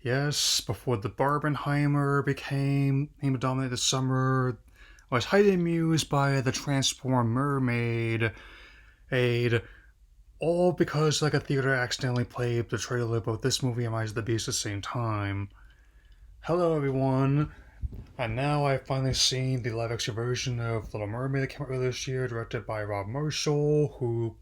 Yes, before the Barbenheimer became to dominate the summer, I was highly amused by the Transform Mermaid aid, all because like a theater accidentally played the trailer of both this movie and Rise of the Beast at the same time. Hello everyone, and now I've finally seen the live action version of Little Mermaid that came out earlier this year, directed by Rob Marshall,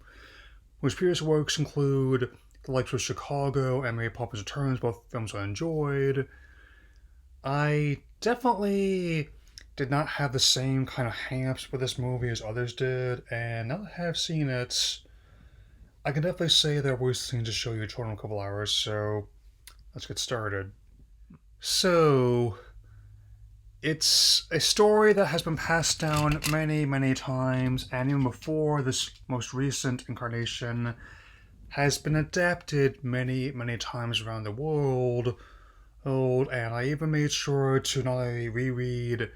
whose previous works include The Likes of Chicago and Mary Poppins Returns, both films I enjoyed. I definitely did not have the same kind of hangups with this movie as others did, and now that I have seen it, I can definitely say there were things to show you in a couple hours, so let's get started. So, it's a story that has been passed down many, many times, and even before this most recent incarnation, has been adapted many, many times around the world. And I even made sure to not only reread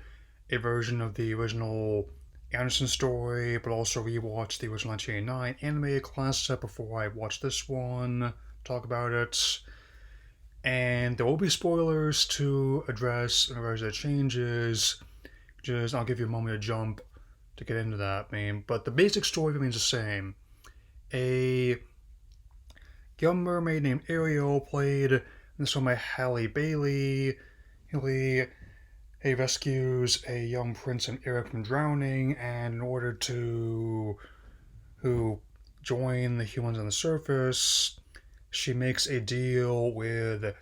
a version of the original Anderson story, but also rewatch the original 1989 animated classic before I watch this one, talk about it. And there will be spoilers to address in regards to the changes. Just I'll give you a moment to jump to get into that. But the basic story remains the same. A young mermaid named Ariel, played in this one by Halle Bailey. He rescues a young prince and Eric from drowning, and in order to who join the humans on the surface, she makes a deal with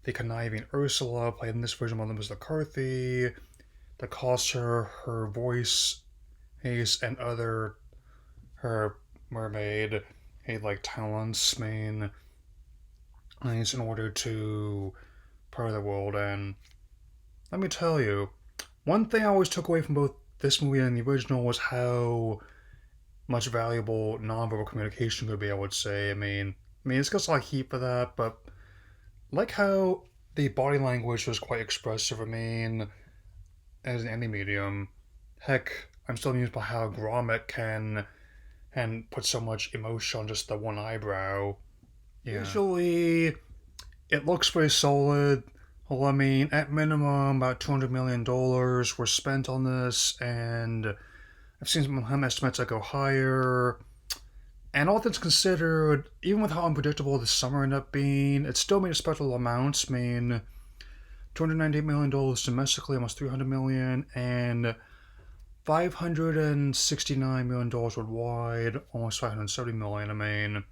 the conniving Ursula, played in this version by Elizabeth McCarthy, that costs her her voice, haste, and other her mermaid talents, in order to power the world. And let me tell you, one thing I always took away from both this movie and the original was how much valuable nonverbal communication could be, I would say. It's got a lot of heat for that, but like how the body language was quite expressive. As an any medium, heck, I'm still amused by how Gromit can put so much emotion on just the one eyebrow. Yeah. Visually, it looks pretty solid. Well, at minimum, about $200 million were spent on this, and I've seen some estimates that go higher. And all things considered, even with how unpredictable this summer ended up being, it still made respectable amounts. $298 million domestically, almost $300 million, and $569 million worldwide, almost $570 million.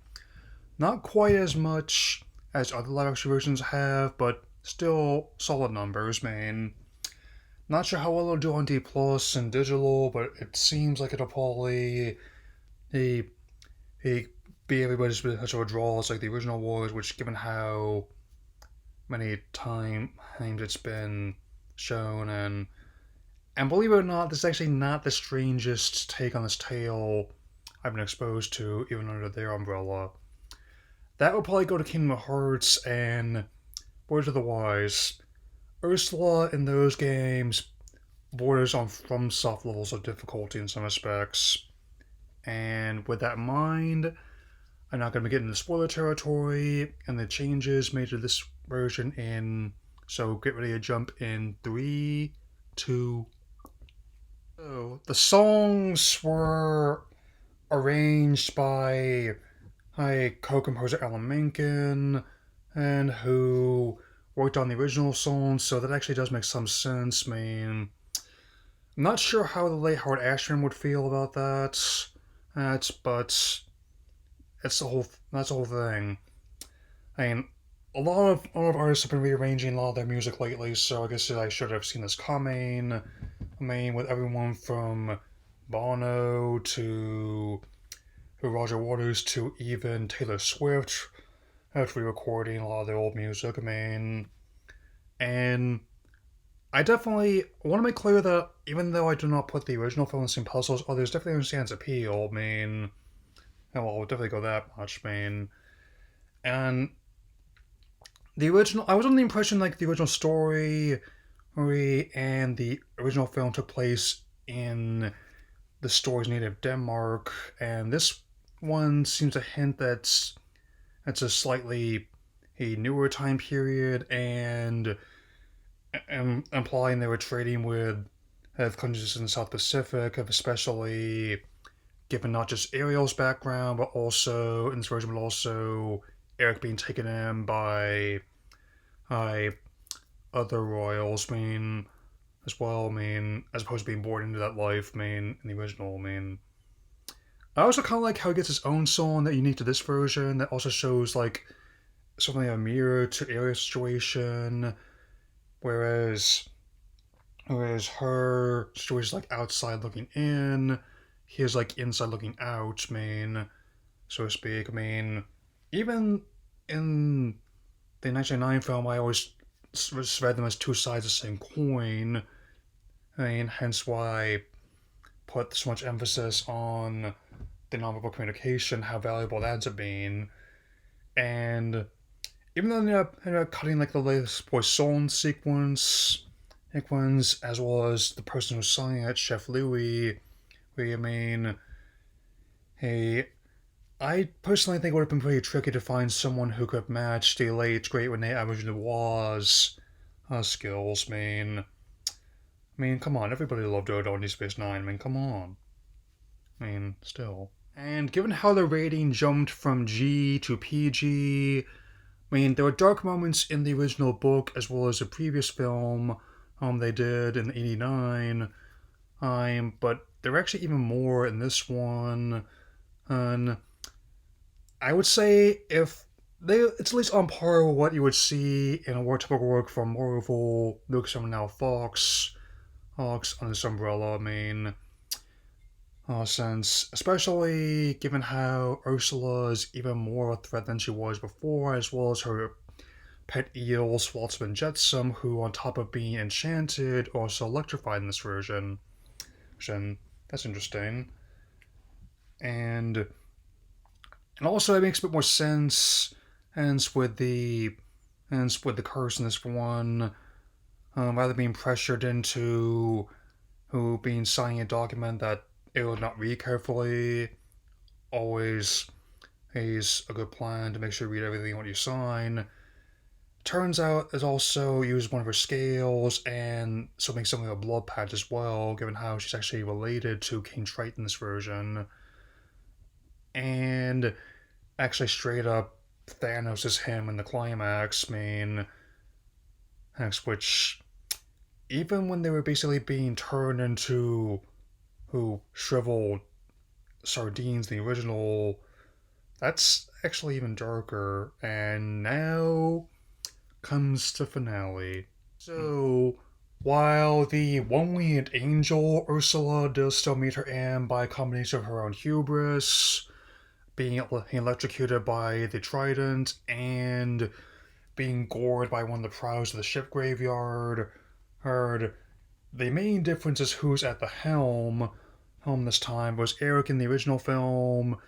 Not quite as much as other live action versions have, but still solid numbers. Not sure how well it'll do on D Plus and digital, but it seems like it'll probably be everybody's such a draw as like the original was, which given how many times it's been shown, and believe it or not, this is actually not the strangest take on this tale I've been exposed to, even under their umbrella. That would probably go to Kingdom Hearts and Words of the Wise. Ursula in those games borders on from soft levels of difficulty in some respects. And with that in mind, I'm not going to be getting into spoiler territory and the changes made to this version so get ready to jump in 3, 2. So the songs were arranged by co-composer Alan Menken, and who worked on the original songs, so that actually does make some sense. I'm not sure how the late Howard Ashman would feel about that. But that's the whole thing. A lot of artists have been rearranging a lot of their music lately, so I guess I should have seen this coming. With everyone from Bono to Roger Waters to even Taylor Swift after re-recording a lot of their old music. And I definitely want to make clear that even though I do not put the original film in the same puzzles, others definitely understand its appeal. I'll definitely go that much. And the original, I was under the impression like the original story and the original film took place in the story's native Denmark, and this one seems to hint that it's a slightly a newer time period and implying they were trading with countries in the South Pacific, especially given not just Ariel's background, but also in this version, but also Eric being taken in by other royals. I mean, as well. I mean, as opposed to being born into that life. I mean, in the original. I mean, I also kind of like how he gets his own song that unique to this version. That also shows like something a mirror to Ariel's situation, whereas her situation is like outside looking in, his like inside looking out. I mean, so to speak. I mean, even in the 1999 film, I always read them as two sides of the same coin. I mean, hence why I put so much emphasis on the nonverbal communication, how valuable that ends up being. And even though they ended up cutting like the latest Poisson sequence, as well as the person who's selling it, Chef Louis, I mean, hey, I personally think it would have been pretty tricky to find someone who could match the late great Rene Auberjonois' skills. I mean, come on, everybody loved Odo in Deep Space Nine. I mean, come on. I mean, still. And given how the rating jumped from G to PG, I mean, there were dark moments in the original book as well as the previous film they did in '89, but there were actually even more in this one. And I would say it's at least on par with what you would see in a more typical work from Marvel, Lucasfilm, and now Fox on this umbrella. I mean, since especially given how Ursula is even more of a threat than she was before, as well as her pet eels, Flotsam and Jetsam, who, on top of being enchanted, are also electrified in this version. And that's interesting. And also it makes a bit more sense, hence with the curse in this one, rather being pressured into who being signing a document that it would not read carefully. Always is a good plan to make sure you read everything what you sign. Turns out it also used one of her scales and so makes something of a blood patch as well, given how she's actually related to King Triton in this version. And actually straight up Thanos is him in the climax. I mean, which even when they were basically being turned into shriveled sardines in the original, that's actually even darker. And now comes the finale. So, while the one-winged angel Ursula does still meet her end by a combination of her own hubris, being electrocuted by the trident, and being gored by one of the prows of the ship graveyard, the main difference is who's at the helm. This time was Eric in the original film,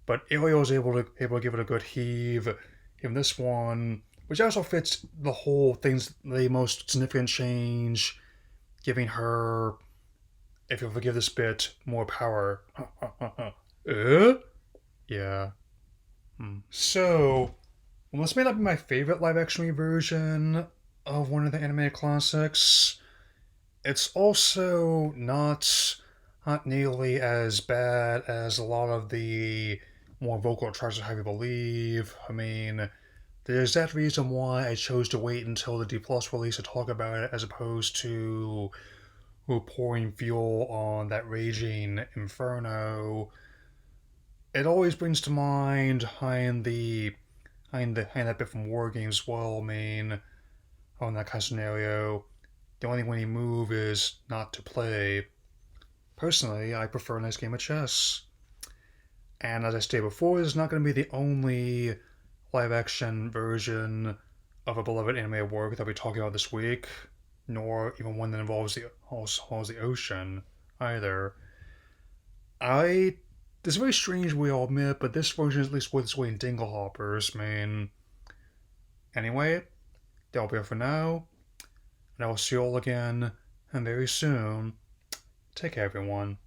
but Ariel was able to give it a good heave in this one, which also fits the whole thing's the most significant change, giving her, if you'll forgive this bit, more power. Yeah. So, well, this may not be my favorite live action version of one of the animated classics. It's also not nearly as bad as a lot of the more vocal attractions have you believe. I mean, there's that reason why I chose to wait until the D Plus release to talk about it as opposed to pouring fuel on that raging inferno. It always brings to mind behind that bit from War Games as well. I mean, on that kind of scenario, the only way you move is not to play. Personally, I prefer a nice game of chess. And as I stated before, this is not going to be the only live action version of a beloved anime work that I'll be talking about this week, nor even one that involves the ocean either. It's very strange, we all admit, but this version is at least worth its weight in Dinglehoppers. I mean, anyway, that'll be it for now, and I will see you all again, and very soon. Take care, everyone.